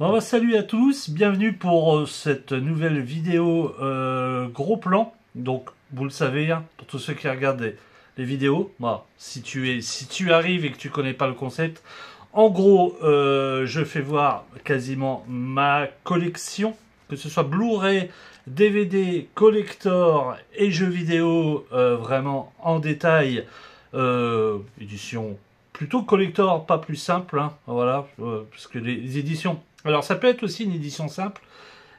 Bon, bah, salut à tous, bienvenue pour cette nouvelle vidéo gros plan. Donc vous le savez, hein, pour tous ceux qui regardent les vidéos, bah, si tu arrives et que tu connais pas le concept, en gros je fais voir quasiment ma collection, que ce soit Blu-ray, DVD, collector et jeux vidéo, vraiment en détail, édition plutôt collector, pas plus simple, hein, voilà, parce que les éditions. Alors ça peut être aussi une édition simple,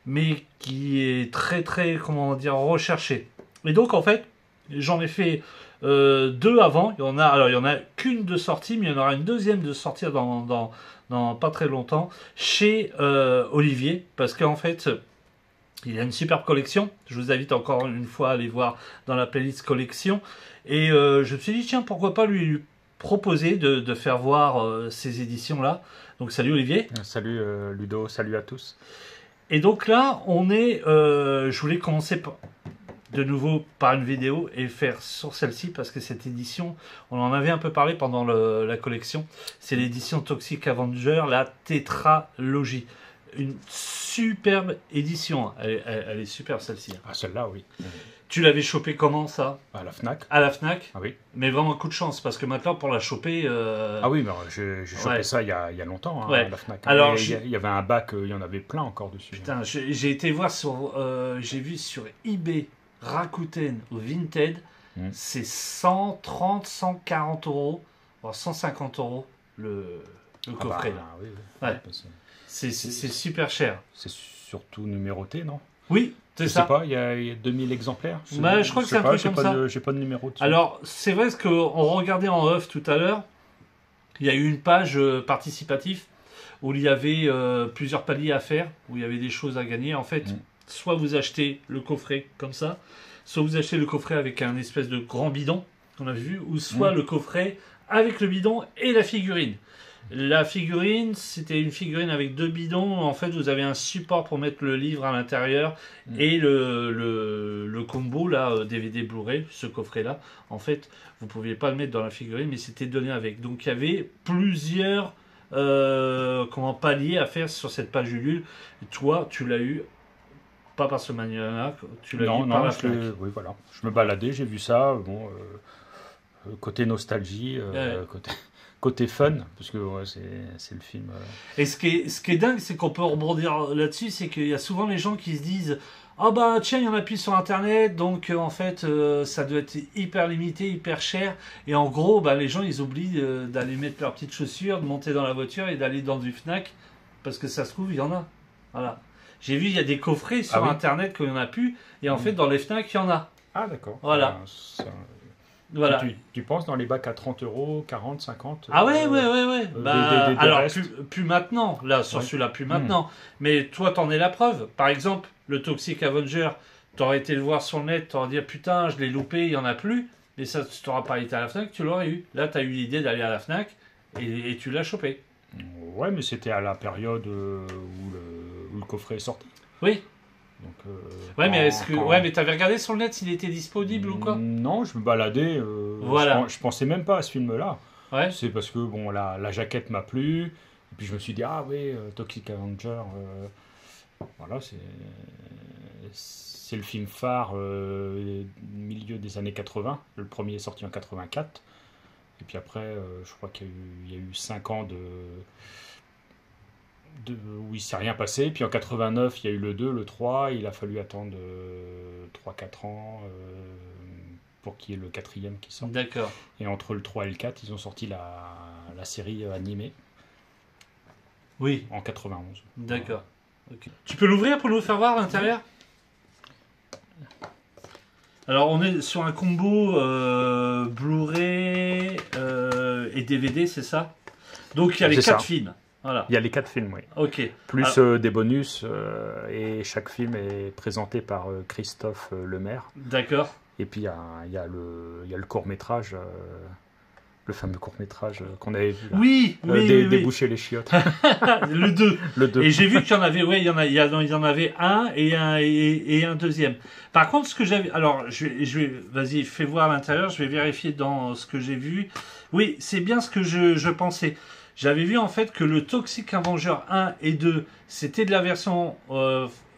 mais qui est très, comment dire, recherchée. Et donc en fait, j'en ai fait deux avant. Il y en a qu'une de sortie, mais il y en aura une deuxième de sortir dans pas très longtemps chez Olivier, parce qu'en fait, il a une superbe collection. Je vous invite encore une fois à aller voir dans la playlist collection. Et je me suis dit, tiens, pourquoi pas lui proposer de faire voir ces éditions-là. Donc salut Olivier. Salut Ludo, salut à tous. Et donc là, je voulais commencer de nouveau par une vidéo et faire sur celle-ci parce que cette édition, on en avait un peu parlé pendant la collection. C'est l'édition Toxic Avenger, la tétralogie. Une superbe édition. Elle est superbe celle-ci. Ah, celle-là, oui. Tu l'avais chopé comment ça? À la Fnac. À la Fnac? Ah oui. Mais vraiment coup de chance parce que maintenant pour la choper. Ah oui, mais j'ai chopé ouais. ça il y a longtemps, hein, Ouais. à la Fnac. Alors, il y avait un bac, il y en avait plein encore dessus. Putain, j'ai été voir j'ai vu sur eBay, Rakuten ou Vinted, c'est 130, 140 euros, voire 150 euros le coffret là. Oui, Ouais. Ouais, c'est super cher. c'est surtout numéroté, non? Oui, c'est Je ça. sais pas, il y a 2000 exemplaires. Bah, je crois que c'est un truc comme ça. J'ai pas de numéro dessus. Alors, c'est vrai ce qu'on regardait en off tout à l'heure, il y a eu une page participative où il y avait plusieurs paliers à faire, où il y avait des choses à gagner. En fait, soit vous achetez le coffret comme ça, soit vous achetez le coffret avec un espèce de grand bidon qu'on a vu, ou soit le coffret avec le bidon et la figurine. La figurine, c'était une figurine avec deux bidons. En fait, vous avez un support pour mettre le livre à l'intérieur et le combo, là, DVD Blu-ray, ce coffret-là. En fait, vous ne pouviez pas le mettre dans la figurine, mais c'était donné avec. Donc, il y avait plusieurs paliers à faire sur cette page Ulule. Et toi, tu l'as eu, pas par ce manière-là, tu l'as eu par la Fnac. Oui, voilà. Je me baladais, j'ai vu ça. Bon, côté nostalgie, côté fun, parce que ouais, c'est le film. Et ce qui est dingue, c'est qu'on peut rebondir là-dessus, c'est qu'il y a souvent les gens qui se disent ah bah tiens, il y en a plus sur internet, donc en fait ça doit être hyper limité, hyper cher. Et en gros, bah, les gens ils oublient d'aller mettre leurs petites chaussures, de monter dans la voiture et d'aller dans du Fnac, parce que ça se trouve, il y en a. Voilà. J'ai vu, il y a des coffrets sur internet qu'il n'y en a plus, et en fait dans les Fnac, il y en a. Ah d'accord. Voilà. Voilà. Tu penses dans les bacs à 30 euros, 40, 50 Ah ouais. Bah, alors, plus maintenant, là, sur celui-là, plus maintenant. Mais toi, t'en es la preuve. Par exemple, le Toxic Avenger, t'aurais été le voir sur le net, t'aurais dit putain, je l'ai loupé, il n'y en a plus. Mais ça, tu t'auras pas été à la Fnac, tu l'aurais eu. Là, t'as eu l'idée d'aller à la Fnac et tu l'as chopé. Ouais, mais c'était à la période où le coffret est sorti. Oui. Donc, ouais, mais t'avais regardé sur le net s'il était disponible ou quoi? Non, je me baladais. Voilà. Je pensais même pas à ce film-là. Ouais. C'est parce que bon, la jaquette m'a plu. Et puis je me suis dit, ah oui, Toxic Avenger. Voilà, c'est le film phare milieu des années 80. Le premier est sorti en 84. Et puis après, je crois qu'il y a eu 5 ans où il ne s'est rien passé. Puis en 89, il y a eu le 2, le 3. Il a fallu attendre 3-4 ans pour qu'il y ait le 4e qui sorte. D'accord. Et entre le 3 et le 4, ils ont sorti la série animée. Oui. En 91. D'accord. Okay. Tu peux l'ouvrir pour nous faire voir à l'intérieur? Alors on est sur un combo Blu-ray et DVD, c'est ça? Donc il y a les 4 films. Voilà. Il y a les 4 films, oui. Ok. Plus des bonus, et chaque film est présenté par Christophe Lemaire. D'accord. Et puis il y a le court-métrage, le fameux court-métrage qu'on avait vu là. Oui, Déboucher les chiottes. Le 2. Le 2. Et j'ai vu qu'il y en avait, il y en avait un et un deuxième. Par contre, ce que j'avais, alors vas-y, fais voir à l'intérieur, je vais vérifier dans ce que j'ai vu. Oui, c'est bien ce que je pensais. J'avais vu en fait que le Toxic Avenger 1 et 2, c'était de la version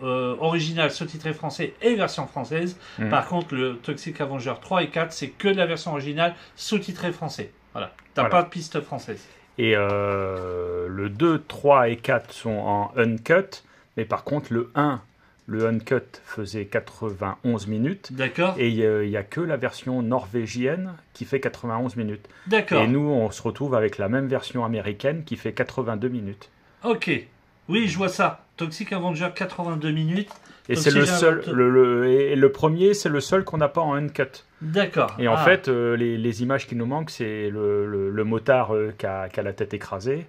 originale sous-titrée français et version française. Par contre, le Toxic Avenger 3 et 4, c'est que de la version originale sous-titrée français. Voilà. T'as pas de piste française. Et le 2, 3 et 4 sont en uncut, mais par contre le 1, le uncut faisait 91 minutes. D'accord. Et il n'y a que la version norvégienne qui fait 91 minutes. D'accord. Et nous, on se retrouve avec la même version américaine qui fait 82 minutes. Ok. Oui, je vois ça. Toxic Avenger 82 minutes. Et c'est le seul. Et le premier, c'est le seul qu'on n'a pas en uncut. D'accord. Et en fait, les images qui nous manquent, c'est le motard qui a la tête écrasée.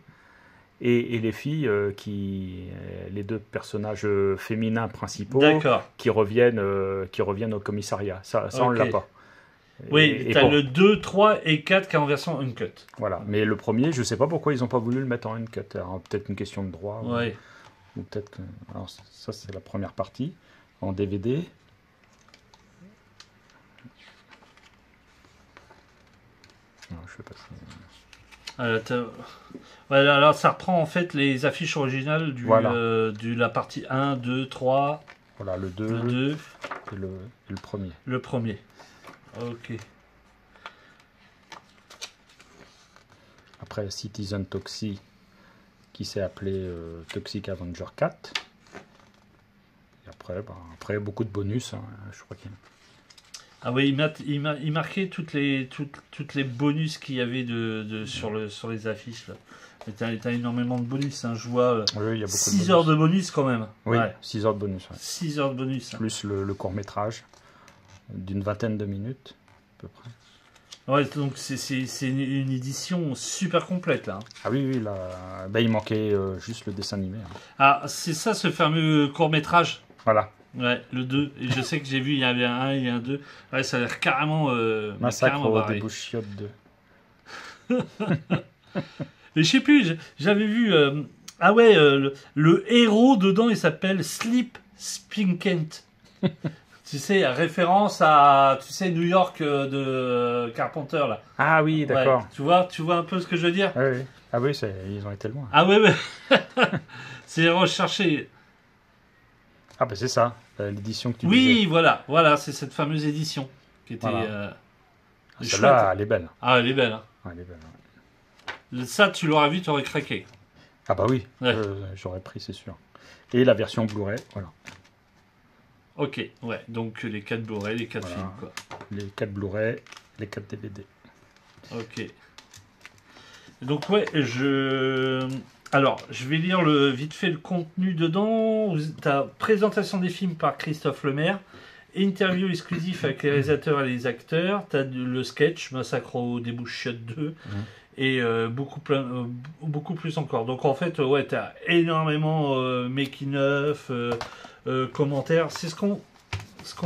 Et les filles, les deux personnages féminins principaux qui reviennent au commissariat. Ça on ne l'a pas. Oui, tu as le 2, 3 et 4 qui est en version uncut. Voilà, mais le premier, je ne sais pas pourquoi ils n'ont pas voulu le mettre en uncut. Peut-être une question de droit. Ouais. Ou peut-être que... Alors, ça, c'est la première partie, en DVD. Non, je sais pas si... Voilà, alors ça reprend en fait les affiches originales de la partie 1, 2, 3. Voilà, le 2, et le premier. Le premier. Ok. Après Citizen Toxie, qui s'est appelé Toxic Avenger 4. Et après beaucoup de bonus, hein, je crois qu'il y a... Ah oui, il marquait toutes les bonus qu'il y avait sur les affiches. T'as énormément de bonus, hein. Je vois oui, il y a beaucoup 6 heures de bonus quand même. Oui, ouais. 6 heures de bonus. Ouais. 6 heures de bonus. Plus le court-métrage d'une vingtaine de minutes, à peu près. Ouais, donc c'est une édition super complète là. Ah oui, là, il manquait juste le dessin animé. Hein. Ah, c'est ça ce fameux court-métrage. Voilà. Ouais, le 2. Et je sais que j'ai vu, il y avait un 1 et un 2. Ouais, ça a l'air carrément... Massacre au débouchiote 2. Mais je sais plus, j'avais vu... ah ouais, le héros dedans, il s'appelle Sleep Spinkent. Tu sais, référence à, New York de Carpenter, là. Ah oui, d'accord. Ouais, tu vois un peu ce que je veux dire? Oui. Ah oui, ils ont été loin. Ah ouais. C'est recherché. Ah ben c'est ça, l'édition que tu disais. Oui, voilà, c'est cette fameuse édition qui était... Celle-là, elle est belle. Ah, elle est belle. Hein. Ah, elle est belle, ouais. Ça, tu l'auras vu, tu aurais craqué. Ah bah oui, ouais. J'aurais pris, c'est sûr. Et la version Blu-ray, voilà. Ok, ouais, donc les 4 Blu-ray, les 4 films, quoi. Les 4 Blu-ray, les 4 DVD. Ok. Donc ouais, alors, je vais lire vite fait le contenu dedans. T'as présentation des films par Christophe Lemaire, interview exclusif avec les réalisateurs et les acteurs, t'as le sketch, Massacre au débouchiote 2, et beaucoup plus encore. Donc en fait, ouais, t'as énormément making of, commentaires. C'est ce qu'on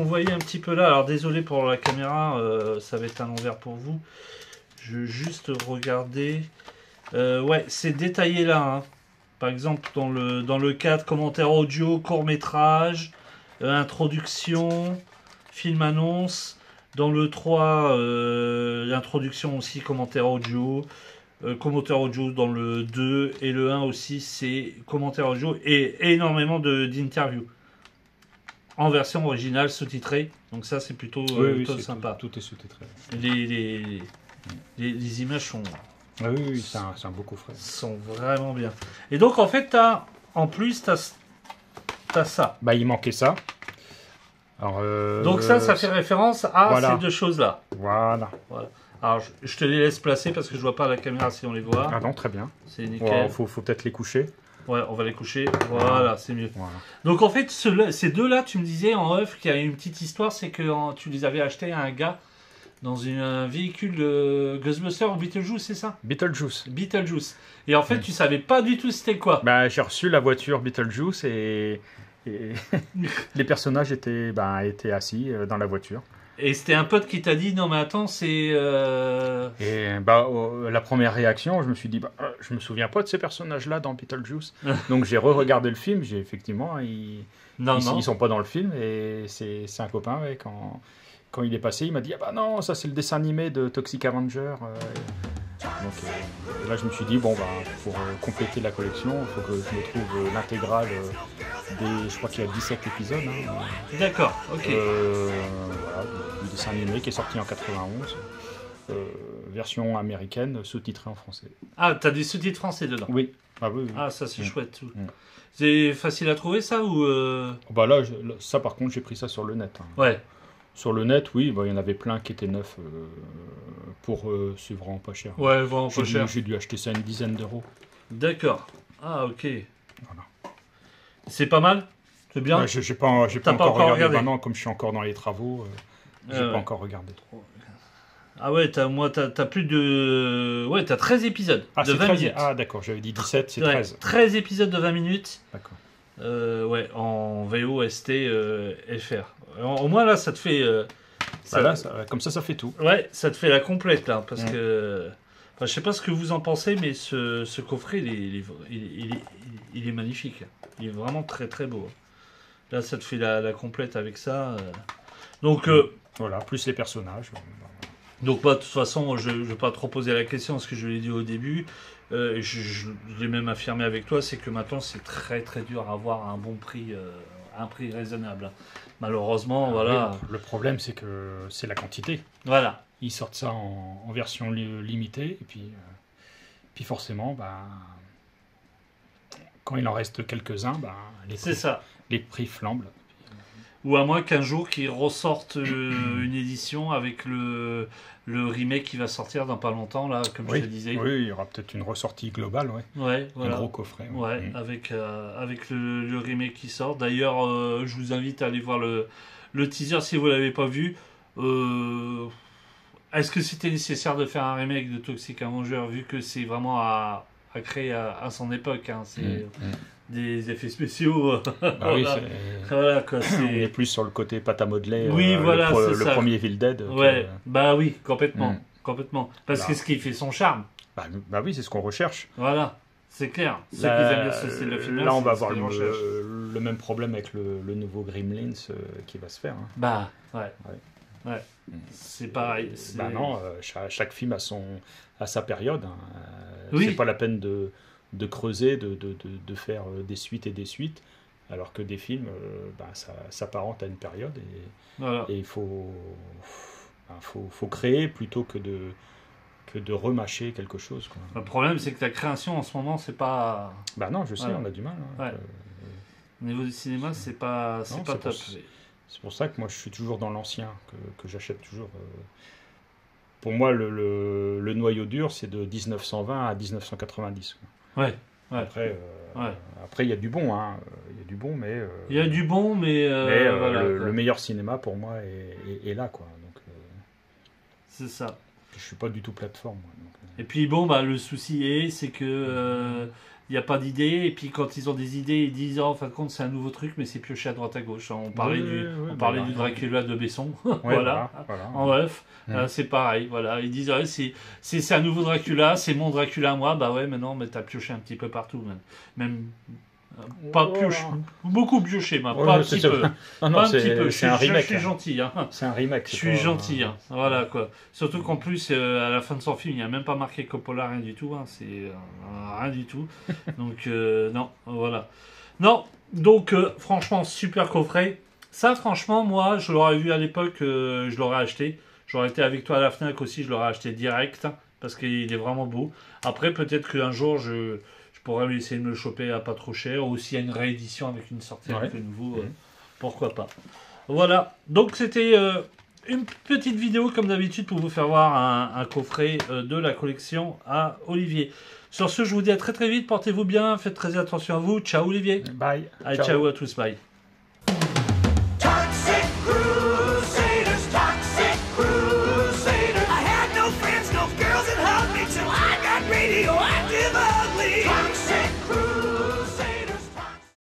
voyait un petit peu là. Alors désolé pour la caméra, ça va être à l'envers pour vous. Je vais juste regarder. Ouais, c'est détaillé là. Hein. Par exemple, dans le 4, commentaire audio, court-métrage, introduction, film annonce. Dans le 3, l'introduction aussi, commentaire audio. Commentaire audio dans le 2. Et le 1 aussi, c'est commentaire audio et énormément d'interviews. En version originale, sous-titrée. Donc ça, c'est plutôt sympa. Tout est sous-titré. Les images sont... Ah oui, c'est un beau coffret. Sont vraiment bien. Et donc, en fait, en plus, t'as ça. Bah, il manquait ça. Alors, donc ça fait référence à ces deux choses-là. Voilà. Alors, je te les laisse placer parce que je vois pas la caméra si on les voit. Ah non, très bien. C'est nickel. Faut peut-être les coucher. Ouais, on va les coucher. Voilà, c'est mieux. Voilà. Donc, en fait, ces deux-là, tu me disais en off qu'il y a une petite histoire, c'est que tu les avais achetés à un gars dans un véhicule de Ghostbusters ou Beetlejuice, c'est ça? Beetlejuice. Et en fait, tu savais pas du tout c'était quoi? Bah, j'ai reçu la voiture Beetlejuice et les personnages étaient assis dans la voiture. Et c'était un pote qui t'a dit non mais attends c'est... Et la première réaction, je me suis dit je me souviens pas de ces personnages-là dans Beetlejuice. Donc j'ai re-regardé le film, effectivement ils sont pas dans le film et c'est un copain quand il est passé, il m'a dit ah bah non ça c'est le dessin animé de Toxic Avenger. Donc là, je me suis dit, bon, bah, pour compléter la collection, il faut que je me trouve l'intégrale je crois qu'il y a 17 épisodes. Hein, d'accord, ok. Voilà, du dessin animé qui est sorti en 91. Version américaine, sous-titrée en français. Ah, t'as des sous-titres français dedans? Oui. Ah, oui, oui. Ah, ça c'est chouette. C'est facile à trouver ça ou Bah là, ça par contre, j'ai pris ça sur le net. Hein. Ouais. Sur le net, oui, bah, il y en avait plein qui étaient neufs pour c'est vraiment pas cher. Ouais, vraiment pas cher. J'ai dû acheter ça une dizaine d'euros. D'accord. Ah, ok. Voilà. C'est pas mal? C'est bien? Ouais, j'ai pas encore regardé. Maintenant, comme je suis encore dans les travaux, j'ai pas encore regardé. Ah ouais, t'as plus de... Ouais, t'as 13 épisodes de 20 minutes. Ah d'accord, j'avais dit 17, c'est 13. 13 épisodes de 20 minutes. D'accord. Ouais, en VOST FR. Au moins là, ça te fait... comme ça fait tout. Ouais, ça te fait la complète là, parce que... Enfin, je sais pas ce que vous en pensez, mais ce coffret, il est magnifique. Il est vraiment très très beau. Là, ça te fait la complète avec ça. Donc... Voilà, plus les personnages. Donc, bah, de toute façon, je ne vais pas trop poser la question, ce que je l'ai dit au début. Je l'ai même affirmé avec toi, c'est que maintenant, c'est très très dur à avoir un bon prix, un prix raisonnable. Malheureusement, voilà. Oui, le problème, c'est que c'est la quantité. Voilà. Ils sortent ça en version limitée, et puis forcément, bah, quand il en reste quelques-uns, bah, les prix flambent. Ou à moins qu'un jour qu'ils ressortent une édition avec le remake qui va sortir dans pas longtemps, là, comme je te disais. Oui, il y aura peut-être une ressortie globale, ouais. Ouais, voilà. Un gros coffret. Ouais, avec le remake qui sort. D'ailleurs, je vous invite à aller voir le teaser si vous l'avez pas vu. Est-ce que c'était nécessaire de faire un remake de Toxic Avenger vu que c'est vraiment à créer à son époque, hein, c'est... des effets spéciaux. Bah oui, voilà, quoi, on est plus sur le côté pâte à modeler. Oui, voilà, le premier Evil Dead. Ouais, bah oui, complètement. Complètement. Parce que ce qui fait son charme. Bah oui, c'est ce qu'on recherche. Voilà, c'est clair. Ceux qui aiment bien ce style de film. Là, on va avoir le même problème avec le nouveau Gremlins qui va se faire. Hein. Bah, ouais. C'est pareil. Bah non, chaque film a sa période. Hein. Oui. C'est pas la peine de creuser, de faire des suites et des suites, alors que des films, ça s'apparente à une période et il faut créer plutôt que de remâcher quelque chose. Quoi. Le problème, c'est que la création en ce moment, c'est pas... Bah non, je sais, on a du mal. Hein, au niveau du cinéma, c'est pas top. C'est pour ça que moi, je suis toujours dans l'ancien, que j'achète toujours. Pour moi, le noyau dur, c'est de 1920 à 1990. Quoi. Ouais. Après, il y a du bon, hein. Il y a du bon, mais... il y a du bon, mais... voilà, le meilleur cinéma, pour moi, est là, quoi. Donc, c'est ça. Je suis pas du tout plateforme, moi, donc, Et puis, bon, bah, le souci c'est que... il n'y a pas d'idée, et puis quand ils ont des idées, ils disent en fin de compte c'est un nouveau truc, mais c'est pioché à droite à gauche. On parlait du Dracula de Besson, voilà, en ref, c'est pareil, voilà. Ils disent c'est un nouveau Dracula, c'est mon Dracula à moi, bah ouais, mais non, mais t'as pioché un petit peu partout, même pas pioché, beaucoup pioché, pas un petit peu. Non, pas un petit peu. C'est un remake. Je suis gentil, hein. C'est un remake. Je suis gentil, hein. Voilà quoi. Surtout qu'en plus, à la fin de son film, il n'y a même pas marqué Coppola, rien du tout, hein. C'est rien du tout. Donc non, voilà. Non, donc franchement, super coffret. Ça, franchement, moi, je l'aurais vu à l'époque, je l'aurais acheté. J'aurais été avec toi à la Fnac aussi, je l'aurais acheté direct parce qu'il est vraiment beau. Après, peut-être qu'un jour, je pourrais essayer de me le choper à pas trop cher, ou s'il y a une réédition avec une sortie avec le nouveau, pourquoi pas. Voilà, donc c'était une petite vidéo comme d'habitude pour vous faire voir un coffret de la collection à Olivier. Sur ce, je vous dis à très très vite, portez-vous bien, faites très attention à vous, ciao Olivier. Bye. Allez, ciao à tous, bye. Toxic Crusaders. I had no friends, no girls that hugged me till I got radio.